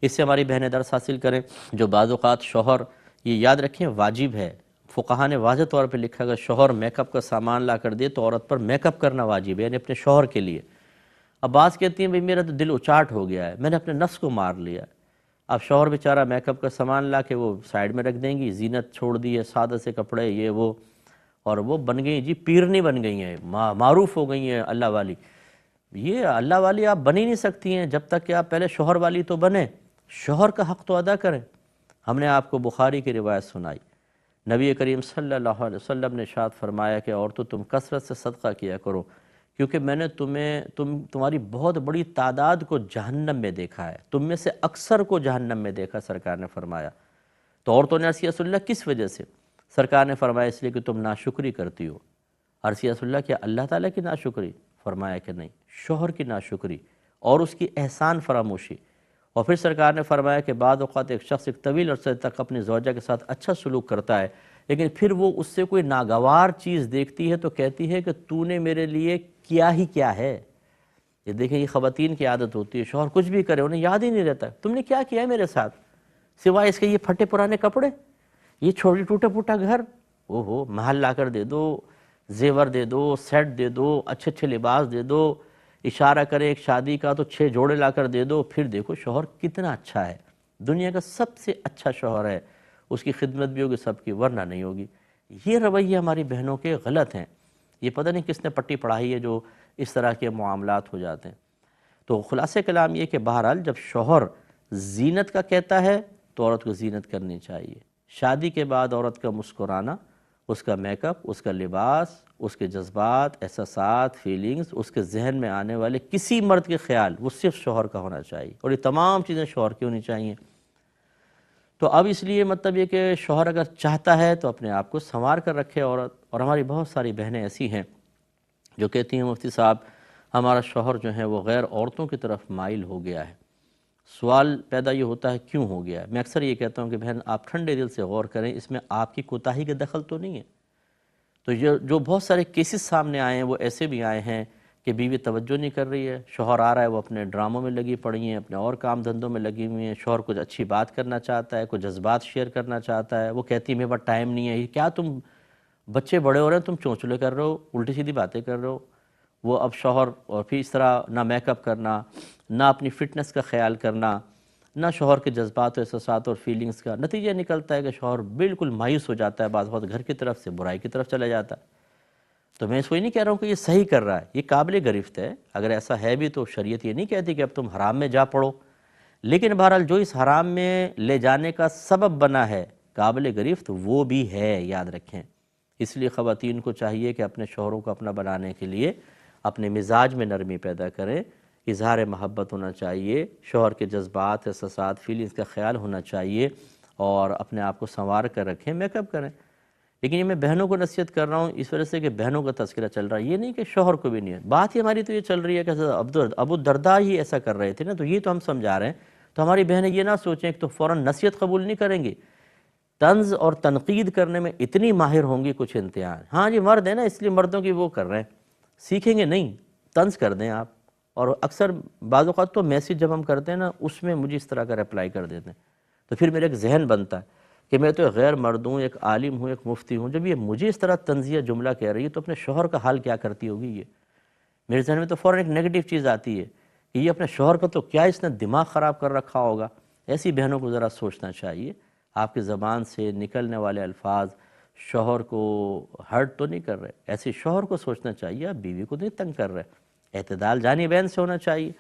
اس سے ہماری بہنیں درس حاصل کریں۔ جو بعض اوقات شوہر، یہ یاد رکھیں واجب ہے، فقہا نے واضح طور پہ لکھا، اگر شوہر میک اپ کا سامان لا کر دے تو عورت پر میک اپ کرنا واجب ہے، یعنی اپنے شوہر کے لیے۔ اب بعض کہتی ہیں بھئی میرا تو دل اچاٹ ہو گیا ہے، میں نے اپنے نفس کو مار لیا۔ اب شوہر بیچارہ میک اپ کا سامان لا کے وہ سائیڈ میں رکھ دیں گی، زینت چھوڑ دی ہے، سادہ سے کپڑے یہ وہ، اور وہ بن گئی جی پیرنی بن گئی ہیں، معروف ہو گئی ہیں اللہ والی۔ یہ اللہ والی آپ بن ہی نہیں سکتی ہیں جب تک کہ آپ پہلے شوہر والی تو بنیں، شوہر کا حق تو ادا کریں۔ ہم نے آپ کو بخاری کی روایت سنائی، نبی کریم صلی اللہ علیہ وسلم نے ارشاد فرمایا کہ عورتوں تم کثرت سے صدقہ کیا کرو، کیونکہ میں نے تمہاری بہت بڑی تعداد کو جہنم میں دیکھا ہے، تم میں سے اکثر کو جہنم میں دیکھا، سرکار نے فرمایا۔ تو عورتوں نے عرض کیا رسول اللہ کس وجہ سے؟ سرکار نے فرمایا اس لیے کہ تم ناشکری کرتی ہو۔ عرض کیا رسول اللہ کیا اللہ تعالیٰ کی ناشکری؟ فرمایا کہ نہیں، شوہر کی ناشکری اور اس کی احسان فراموشی۔ اور پھر سرکار نے فرمایا کہ بعض اوقات ایک شخص ایک طویل عرصے تک اپنی زوجہ کے ساتھ اچھا سلوک کرتا ہے، لیکن پھر وہ اس سے کوئی ناگوار چیز دیکھتی ہے تو کہتی ہے کہ تو نے میرے لیے کیا ہی کیا ہے۔ یہ دیکھیں یہ خواتین کی عادت ہوتی ہے، شوہر کچھ بھی کرے انہیں یاد ہی نہیں رہتا تم نے کیا کیا ہے میرے ساتھ، سوائے اس کے یہ پھٹے پرانے کپڑے، یہ چھوٹی ٹوٹا پھوٹا گھر، اوہو محل لا کر دے دو، زیور دے دو، سیٹ دے دو، اچھے اچھے لباس دے دو، اشارہ کرے ایک شادی کا تو 6 جوڑے لا کر دے دو، پھر دیکھو شوہر کتنا اچھا ہے، دنیا کا سب سے اچھا شوہر ہے، اس کی خدمت بھی ہوگی سب کی، ورنہ نہیں ہوگی۔ یہ رویے ہماری بہنوں کے غلط ہیں، یہ پتہ نہیں کس نے پٹی پڑھائی ہے جو اس طرح کے معاملات ہو جاتے ہیں۔ تو خلاصہ کلام یہ کہ بہرحال جب شوہر زینت کا کہتا ہے تو عورت کو زینت کرنی چاہیے۔ شادی کے بعد عورت کا مسکرانا، اس کا میک اپ، اس کا لباس، اس کے جذبات، احساسات، فیلنگز، اس کے ذہن میں آنے والے کسی مرد کے خیال وہ صرف شوہر کا ہونا چاہیے، اور یہ تمام چیزیں شوہر کی ہونی چاہیے۔ تو اب اس لیے مطلب یہ کہ شوہر اگر چاہتا ہے تو اپنے آپ کو سنوار کر رکھے عورت۔ اور ہماری بہت ساری بہنیں ایسی ہیں جو کہتی ہیں مفتی صاحب ہمارا شوہر جو ہے وہ غیر عورتوں کی طرف مائل ہو گیا ہے۔ سوال پیدا یہ ہوتا ہے کیوں ہو گیا ہے؟ میں اکثر یہ کہتا ہوں کہ بہن آپ ٹھنڈے دل سے غور کریں، اس میں آپ کی کوتاہی کا دخل تو نہیں ہے۔ تو جو بہت سارے کیسز سامنے آئے ہیں وہ ایسے بھی آئے ہیں کہ بیوی توجہ نہیں کر رہی ہے، شوہر آ رہا ہے وہ اپنے ڈراموں میں لگی پڑی ہیں، اپنے اور کام دھندوں میں لگی ہوئی ہیں، شوہر کچھ اچھی بات کرنا چاہتا ہے، کچھ جذبات شیئر کرنا چاہتا ہے، وہ کہتی ہے میرے پاس ٹائم نہیں ہے۔ یہ کیا تم بچے بڑے ہو رہے ہیں تم چونچلے کر رہے ہو، الٹی سیدھی باتیں کر رہے ہو۔ وہ اب شوہر اور پھر اس طرح نہ میک اپ کرنا، نہ اپنی فٹنس کا خیال کرنا، نہ شوہر کے جذبات و احساسات اور فیلنگز کا، نتیجہ نکلتا ہے کہ شوہر بالکل مایوس ہو جاتا ہے، بعض وقت گھر کی طرف سے برائی کی طرف چلا جاتا ہے۔ تو میں اس کو یہ نہیں کہہ رہا ہوں کہ یہ صحیح کر رہا ہے، یہ قابل گرفت ہے، اگر ایسا ہے بھی تو شریعت یہ نہیں کہتی کہ اب تم حرام میں جا پڑو، لیکن بہرحال جو اس حرام میں لے جانے کا سبب بنا ہے قابل گرفت وہ بھی ہے، یاد رکھیں۔ اس لیے خواتین کو چاہیے کہ اپنے شوہروں کو اپنا بنانے کے لیے اپنے مزاج میں نرمی پیدا کریں، اظہار محبت ہونا چاہیے، شوہر کے جذبات، احساسات، فیلنگز کا خیال ہونا چاہیے، اور اپنے آپ کو سنوار کر رکھیں، میک اپ کریں۔ لیکن یہ میں بہنوں کو نصیحت کر رہا ہوں اس وجہ سے کہ بہنوں کا تذکرہ چل رہا ہے، یہ نہیں کہ شوہر کو بھی نہیں ہے۔ بات ہی ہماری تو یہ چل رہی ہے کہ ابو الدرداء ہی ایسا کر رہے تھے نا، تو یہ تو ہم سمجھا رہے ہیں، تو ہماری بہنیں یہ نہ سوچیں کہ تو فوراً نصیحت قبول نہیں کریں گی، طنز اور تنقید کرنے میں اتنی ماہر ہوں گی کچھ انتہا۔ ہاں جی مرد ہیں نا اس لیے مردوں کی وہ کر رہے ہیں، سیکھیں گے نہیں، طنز کر دیں آپ۔ اور اکثر بعض اوقات تو میسیج جب ہم کرتے ہیں نا اس میں مجھے اس طرح کا رپلائی کر دیتے ہیں، تو پھر میرا ایک ذہن بنتا ہے کہ میں تو ایک غیر مرد ہوں، ایک عالم ہوں، ایک مفتی ہوں، جب یہ مجھے اس طرح طنزیہ جملہ کہہ رہی ہے تو اپنے شوہر کا حال کیا کرتی ہوگی یہ؟ میرے ذہن میں تو فوراً ایک نیگیٹو چیز آتی ہے کہ یہ اپنے شوہر کا تو کیا اس نے دماغ خراب کر رکھا ہوگا۔ ایسی بہنوں کو ذرا سوچنا چاہیے، آپ کی زبان سے نکلنے والے الفاظ شوہر کو ہرٹ تو نہیں کر رہے، ایسے شوہر کو سوچنا چاہیے آپ بیوی کو نہیں تنگ کر رہے۔ اعتدال جانی بہن سے ہونا چاہیے۔